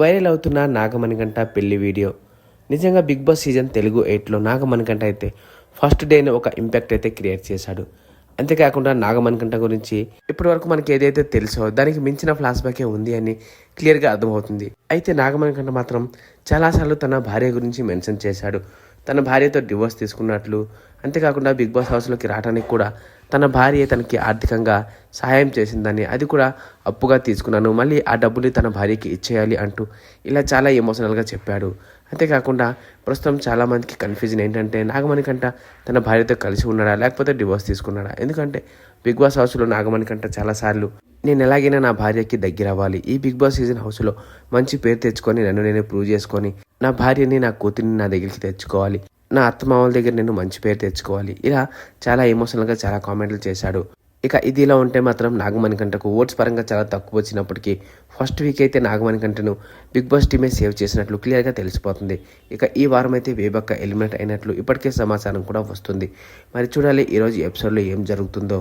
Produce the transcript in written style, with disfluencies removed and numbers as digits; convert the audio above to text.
Viral అవుతున్న నాగమణికంఠ పెళ్లి video. నిజంగా బిగ్ బాస్ సీజన్ తెలుగు 8లో నాగమణికంఠ అయితే ఫస్ట్ డేనే ఒక ఇంపాక్ట్ అయితే క్రియేట్ చేశాడు. అంతేకాకుండా నాగమణికంఠ గురించి ఇప్పటివరకు మనకి ఏదైతే తెలుసో దానికి మించిన ఫ్లాష్ బ్యాకే ఉంది అని క్లియర్గా అర్థమవుతుంది. అయితే నాగమణికంఠ మాత్రం చాలాసార్లు తన భార్య గురించి మెన్షన్ చేశాడు. తన భార్యతో డివోర్స్ తీసుకున్నట్లు, అంతేకాకుండా బిగ్ బాస్ హౌస్లోకి రావడానికి కూడా తన భార్య తనకి ఆర్థికంగా సహాయం చేసిందని, అది కూడా అప్పుగా తీసుకున్నాను, మళ్ళీ ఆ డబ్బుని తన భార్యకి ఇచ్చేయాలి అంటూ ఇలా చాలా ఎమోషనల్గా చెప్పాడు. అంతేకాకుండా ప్రస్తుతం చాలామందికి కన్ఫ్యూజన్ ఏంటంటే నాగమణికంఠ తన భార్యతో కలిసి ఉన్నాడా లేకపోతే డివోర్స్ తీసుకున్నాడా. ఎందుకంటే బిగ్ బాస్ హౌస్లో నాగమణికంఠ చాలాసార్లు నేను ఎలాగైనా నా భార్యకి దగ్గర అవ్వాలి, ఈ బిగ్ బాస్ సీజన్ హౌస్లో మంచి పేరు తెచ్చుకొని నన్ను నేనే ప్రూవ్ చేసుకొని నా భార్యని నా కూతురిని నా దగ్గరికి తెచ్చుకోవాలి, నా అత్తమామల దగ్గర నేను మంచి పేరు తెచ్చుకోవాలి, ఇలా చాలా ఎమోషనల్గా చాలా కామెంట్లు చేశాడు. ఇక ఇది ఇలా ఉంటే మాత్రం నాగమణికంఠకు ఓట్స్ పరంగా చాలా తక్కువ వచ్చినప్పటికీ ఫస్ట్ వీక్ అయితే నాగమణికంఠను బిగ్ బాస్ టీమే సేవ్ చేసినట్లు క్లియర్గా తెలిసిపోతుంది. ఇక ఈ వారం అయితే వేబక్క ఎలిమినేట్ అయినట్లు ఇప్పటికే సమాచారం కూడా వస్తుంది. మరి చూడాలి ఈరోజు ఎపిసోడ్లో ఏం జరుగుతుందో.